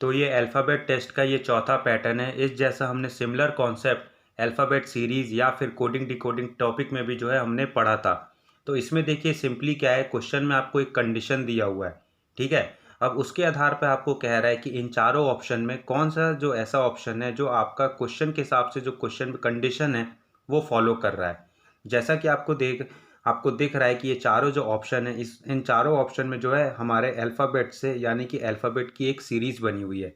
तो ये alphabet test का ये चौथा पैटर्न है। इस जैसा हमने सिमिलर कॉन्सेप्ट अल्फ़ाबेट सीरीज़ या फिर कोडिंग डिकोडिंग टॉपिक में भी जो है हमने पढ़ा था। तो इसमें देखिए सिंपली क्या है, क्वेश्चन में आपको एक कंडीशन दिया हुआ है, ठीक है। अब उसके आधार पर आपको कह रहा है कि इन चारों ऑप्शन में कौन सा जो ऐसा ऑप्शन है जो आपका क्वेश्चन के हिसाब से जो क्वेश्चन में कंडीशन है वो फॉलो कर रहा है। जैसा कि आपको दिख रहा है कि ये चारों जो ऑप्शन है, इस इन चारों ऑप्शन में जो है हमारे अल्फ़ाबेट से यानी कि अल्फ़ाबेट की एक सीरीज़ बनी हुई है।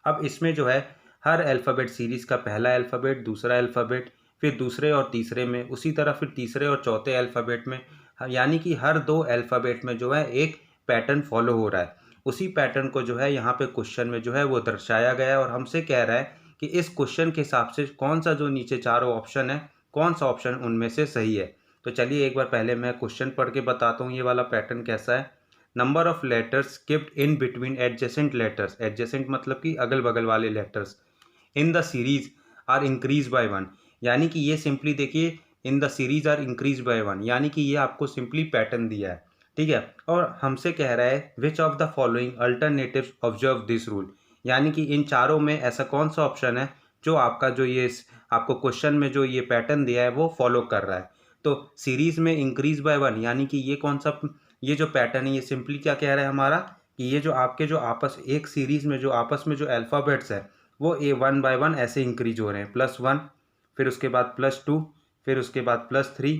अब इसमें जो है हर अल्फ़ाबेट सीरीज़ का पहला अल्फ़ाबेट, दूसरा अल्फ़ाबेट, फिर दूसरे और तीसरे में, उसी तरह फिर तीसरे और चौथे अल्फ़ाबेट में, यानी कि हर 2 अल्फ़ाबेट में जो है एक पैटर्न फ़ॉलो हो रहा है। उसी पैटर्न को जो है यहाँ पे क्वेश्चन में जो है वो दर्शाया गया है और हमसे कह रहा है कि इस क्वेश्चन के हिसाब से कौन-सा जो नीचे चारों ऑप्शन है, कौन-सा ऑप्शन उनमें से सही है। तो चलिए एक बार पहले मैं क्वेश्चन पढ़ के बताता हूँ ये वाला पैटर्न कैसा है। Number of letters skipped in between adjacent letters, adjacent मतलब कि अगल बगल वाले letters, in the series are increase by 1। यानी कि ये सिंपली देखिए, in the series are increase by 1, यानी कि ये आपको सिंपली पैटर्न दिया है, ठीक है। और हमसे कह रहा है which of the following alternatives observe this rule, यानी कि इन चारों में ऐसा कौन सा ऑप्शन है जो आपका जो ये आपको क्वेश्चन में जो ये पैटर्न दिया है वो फॉलो कर रहा है। तो सीरीज में इंक्रीज बाय 1, यानी कि ये कौन सा, ये जो पैटर्न है ये सिंपली क्या कह रहा है हमारा कि ये जो आपके जो आपस एक सीरीज में जो आपस में जो अल्फ़ाबेट्स है वो ए 1 बाय 1 ऐसे इंक्रीज हो रहे हैं। +1, फिर उसके बाद +2, फिर उसके बाद +3,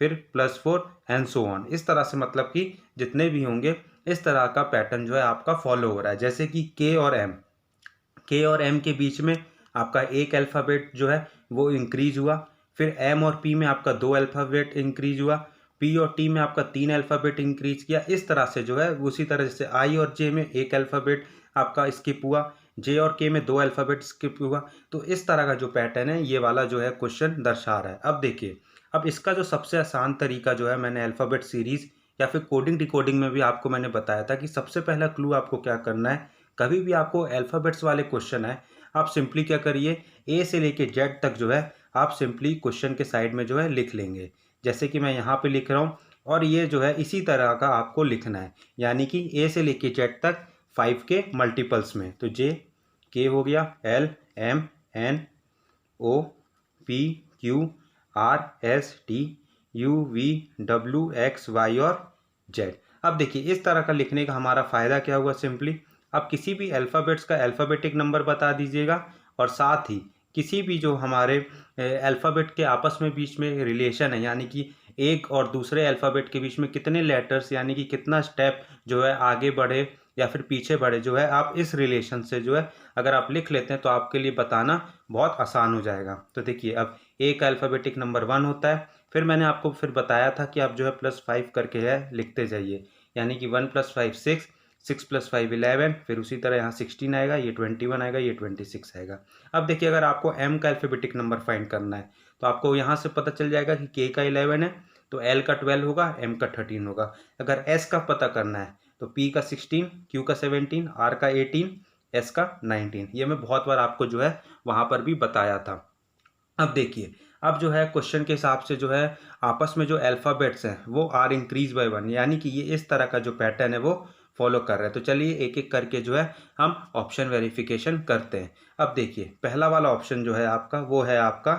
फिर +4 एंड सो ऑन। इस तरह से मतलब कि जितने भी होंगे इस तरह का पैटर्न जो है आपका फॉलो हो रहा है। जैसे कि के और एम के बीच में आपका एक अल्फ़ाबेट जो है वो इंक्रीज हुआ, फिर एम और पी में आपका 2 अल्फ़ाबेट इंक्रीज हुआ, पी और टी में आपका 3 अल्फ़ाबेट इंक्रीज किया। इस तरह से जो है उसी तरह से आई और जे में एक अल्फ़ाबेट आपका स्किप हुआ, जे और के में 2 अल्फ़ाबेट स्किप हुआ। तो इस तरह का जो पैटर्न है ये वाला जो है क्वेश्चन दर्शा रहा है। अब देखिए, अब इसका जो सबसे आसान तरीका जो है, मैंने अल्फ़ाबेट सीरीज़ या फिर कोडिंग डिकोडिंग में भी आपको मैंने बताया था कि सबसे पहला क्लू आपको क्या करना है, कभी भी आपको अल्फ़ाबेट्स वाले क्वेश्चन है, आप सिंपली क्या करिए, ए से लेके जेड तक जो है आप सिंपली क्वेश्चन के साइड में जो है लिख लेंगे। जैसे कि मैं यहाँ पे लिख रहा हूँ और ये जो है इसी तरह का आपको लिखना है, यानी कि ए से लेके जेड तक 5 के मल्टीपल्स में। तो जे के हो गया, L M N O P Q R S T U V W X Y और जेड। अब देखिए इस तरह का लिखने का हमारा फ़ायदा क्या हुआ, सिंपली आप किसी भी अल्फ़ाबेट्स का अल्फ़ाबेटिक नंबर बता दीजिएगा और साथ ही किसी भी जो हमारे अल्फ़ाबेट के आपस में बीच में रिलेशन है, यानी कि एक और दूसरे अल्फ़ाबेट के बीच में कितने लेटर्स यानी कि कितना स्टेप जो है आगे बढ़े या फिर पीछे बढ़े, जो है आप इस रिलेशन से जो है अगर आप लिख लेते हैं तो आपके लिए बताना बहुत आसान हो जाएगा। तो देखिए अब ए का अल्फ़ाबेटिक नंबर 1 होता है, फिर मैंने आपको फिर बताया था कि आप जो है +5 करके है लिखते जाइए, यानी कि 1 + 5 6, 6 + 5 11, फिर उसी तरह यहाँ 16 आएगा, ये 21 आएगा, ये 26 आएगा। अब देखिए अगर आपको एम का अल्फ़ाबेटिक नंबर फाइंड करना है तो आपको यहाँ से पता चल जाएगा कि के का 11 है तो एल का 12 होगा, एम का 13 होगा। अगर एस का पता करना है तो पी का 16, क्यू का 17, आर का 18, एस का 19। ये मैं बहुत बार आपको जो है वहाँ पर भी बताया था। अब देखिए, अब जो है क्वेश्चन के हिसाब से जो है आपस में जो अल्फ़ाबेट्स हैं वो आर इंक्रीज बाय 1, यानी कि ये इस तरह का जो पैटर्न है वो फॉलो कर रहा है। तो चलिए एक एक करके जो है हम ऑप्शन वेरिफिकेशन करते हैं। अब देखिए पहला वाला ऑप्शन जो है आपका वो है आपका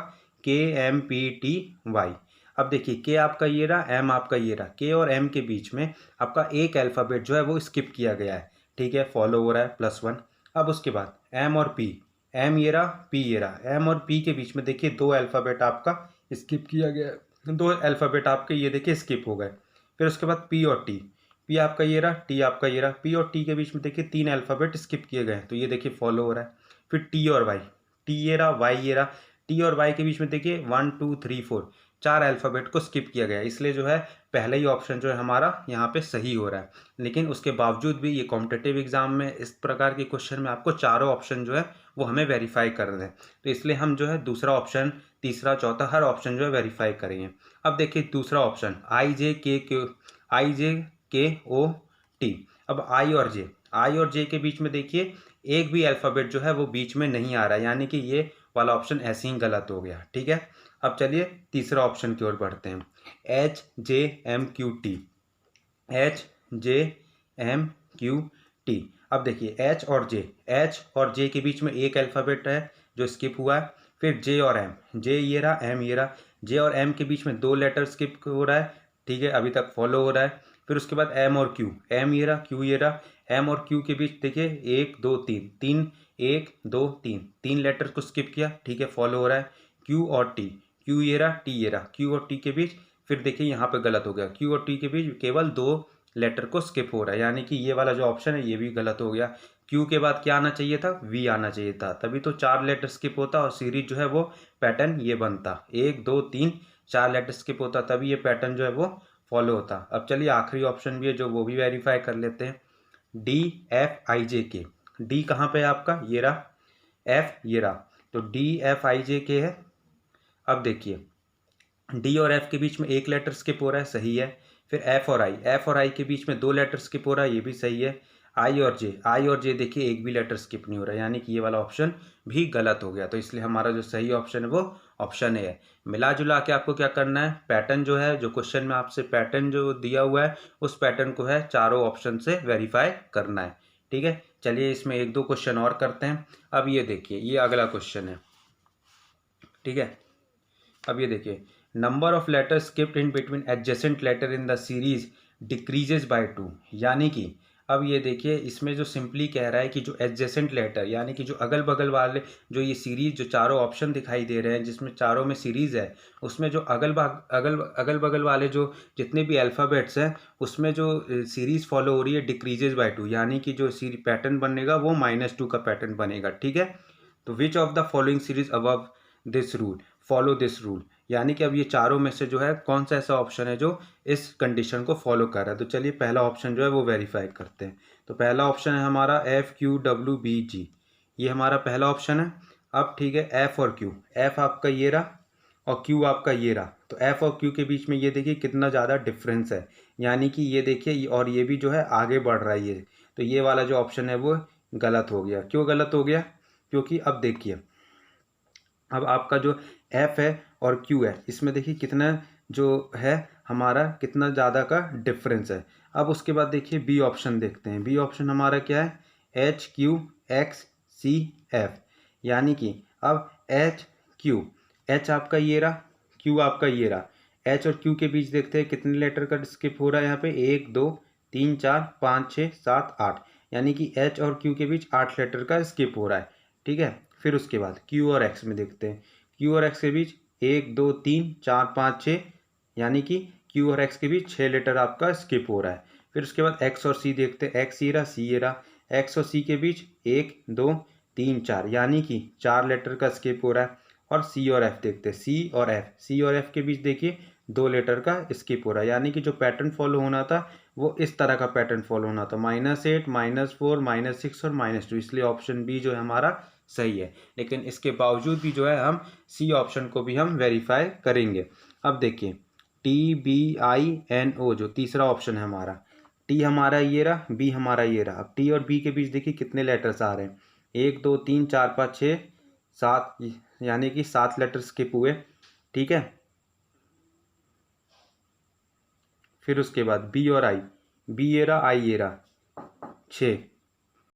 के एम पी टी वाई। अब देखिए के आपका ये रहा, एम आपका ये रहा, के और एम के बीच में आपका एक अल्फ़ाबेट जो है वो स्किप किया गया है, ठीक है, फॉलो हो रहा है +1। अब उसके बाद एम और पी, एम ये रहा, पी ये रहा, एम और पी के बीच में देखिए 2 अल्फ़ाबेट आपका स्किप किया गया है, 2 अल्फ़ाबेट आपके ये देखिए स्किप हो गए। फिर उसके बाद पी और टी, पी आपका ये रहा, टी आपका ये रहा, पी और टी के बीच में देखिए 3 अल्फ़ाबेट स्किप किए गए हैं, तो ये देखिए फॉलो हो रहा है। फिर टी और वाई, टी ये रहा, वाई ये रहा, टी और वाई के बीच में देखिए 1 2 3 4 4 अल्फ़ाबेट को स्किप किया गया है, इसलिए जो है पहला ही ऑप्शन जो है हमारा यहाँ पे सही हो रहा है। लेकिन उसके बावजूद भी ये कॉम्पिटिटिव एग्ज़ाम में इस प्रकार के क्वेश्चन में आपको चारों ऑप्शन जो है वो हमें वेरीफाई करना है, तो इसलिए हम जो है दूसरा ऑप्शन, तीसरा, चौथा हर ऑप्शन जो है वेरीफाई करेंगे। अब देखिए दूसरा ऑप्शन आई जे के ओ टी। अब आई और जे के बीच में देखिए एक भी अल्फ़ाबेट जो है वो बीच में नहीं आ रहा है, यानी कि ये वाला ऑप्शन ऐसे ही गलत हो गया, ठीक है। अब चलिए तीसरा ऑप्शन की ओर बढ़ते हैं, H J M Q T, H J M Q T. अब देखिए एच और जे के बीच में एक अल्फ़ाबेट है जो स्किप हुआ है। फिर जे और एम, जे ये रहा, एम ये रहा। जे और एम के बीच में 2 लेटर स्किप हो रहा है, ठीक है, अभी तक फॉलो हो रहा है। फिर उसके बाद एम और क्यू, एम ये रहा, क्यू ये रहा। एम और क्यू के बीच देखिए 1 2 3, 3 1 2 3, 3 लेटर को स्किप किया, ठीक है, फॉलो हो रहा है। क्यू और टी, क्यू ये रहा, टी ये रहा। क्यू और टी के बीच फिर देखिए यहाँ पे गलत हो गया, क्यू और टी के बीच केवल 2 लेटर को स्किप हो रहा है, यानी कि ये वाला जो ऑप्शन है ये भी गलत हो गया। क्यू के बाद क्या आना चाहिए था, वी आना चाहिए था, तभी तो 4 लेटर स्किप होता और सीरीज जो है वो पैटर्न ये बनता, 1 2 3 4 लेटर स्किप होता, तभी ये पैटर्न जो है वो फॉलो होता। अब चलिए आखिरी ऑप्शन भी है जो वो भी वेरीफाई कर लेते हैं। डी एफ आई जे के, डी कहाँ पे है आपका, ये रहा, एफ ये रहा, तो डी एफ आई जे के है। अब देखिए डी और एफ के बीच में एक लेटर स्किप हो रहा है, सही है। फिर एफ और आई के बीच में 2 लेटर स्किप हो रहा है, ये भी सही है। आई और जे देखिए एक भी लेटर स्किप नहीं हो रहा है, यानी कि ये वाला ऑप्शन भी गलत हो गया। तो इसलिए हमारा जो सही ऑप्शन है वो ऑप्शन ए है। मिला जुला के आपको क्या करना है, पैटर्न जो है, जो क्वेश्चन में आपसे पैटर्न जो दिया हुआ है उस पैटर्न को है चारों ऑप्शन से वेरीफाई करना है, ठीक है। चलिए इसमें 1 2 क्वेश्चन और करते हैं। अब ये देखिए ये अगला क्वेश्चन है, ठीक है। अब ये देखिए number of letter skipped in between adjacent letter in the series decreases by 2, यानी कि अब ये देखिए इसमें जो सिंपली कह रहा है कि जो एडजेसेंट लेटर यानी कि जो अगल बगल वाले, जो ये सीरीज जो चारों ऑप्शन दिखाई दे रहे हैं जिसमें चारों में सीरीज है, उसमें जो अगल बगल वाले जो जितने भी अल्फ़ाबेट्स हैं उसमें जो सीरीज फॉलो हो रही है डिक्रीजेज बाय 2, यानी कि जो पैटर्न बनेगा वो -2 का पैटर्न बनेगा, ठीक है। तो which of the following series above this rule follow this rule, यानी कि अब ये चारों में से जो है कौन सा ऐसा ऑप्शन है जो इस कंडीशन को फॉलो कर रहा है। तो चलिए पहला ऑप्शन जो है वो वेरीफाई करते हैं। तो पहला ऑप्शन है हमारा एफ क्यू डब्ल्यू बी जी, ये हमारा पहला ऑप्शन है। अब ठीक है एफ और क्यू, एफ आपका ये रहा और क्यू आपका ये रहा, तो एफ और क्यू के बीच में ये देखिए कितना ज़्यादा डिफरेंस है, यानी कि ये देखिए और ये भी जो है आगे बढ़ रहा है ये, तो ये वाला जो ऑप्शन है वो गलत हो गया। क्यों गलत हो गया, क्योंकि अब देखिए अब आपका जो एफ है और क्यू है इसमें देखिए कितना जो है हमारा कितना ज़्यादा का डिफरेंस है। अब उसके बाद देखिए बी ऑप्शन देखते हैं, बी ऑप्शन हमारा क्या है, H Q X C F, यानी कि अब एच क्यू, एच आपका ये रहा, क्यू आपका ये रहा, एच और क्यू के बीच देखते हैं कितने लेटर का स्किप हो रहा है यहाँ पे, 1 2 3 4 5 6 7 8, यानी कि एच और क्यू के बीच 8 लेटर का स्किप हो रहा है, ठीक है। फिर उसके बाद क्यू और एक्स में देखते हैं, क्यू और एक्स के बीच 1 2 3 4 5 6, यानी कि क्यू और एक्स के बीच 6 लेटर आपका स्किप हो रहा है। फिर उसके बाद एक्स और सी देखते हैं, एक्स ये रहा, सी ये रहा, एक्स और सी के बीच 1 2 3 4, यानी कि 4 लेटर का स्किप हो रहा है। और सी और एफ देखते हैं, सी और एफ के बीच देखिए 2 लेटर का स्किप हो रहा है, यानी कि जो पैटर्न फॉलो होना था वो इस तरह का पैटर्न फॉलो होना था, -8 -4 -6 और -2, इसलिए ऑप्शन बी जो है हमारा सही है। लेकिन इसके बावजूद भी जो है हम सी ऑप्शन को भी हम वेरीफाई करेंगे। अब देखिए TBINO जो तीसरा ऑप्शन है हमारा, टी हमारा ये रहा, बी हमारा ये रहा। अब टी और बी के बीच देखिए कितने लेटर्स आ रहे हैं, 1 2 3 4 5 6 7, यानी कि 7 लेटर स्किप हुए, ठीक है। फिर उसके बाद बी और आई, बी ये रहा, आई ये रहा, 6,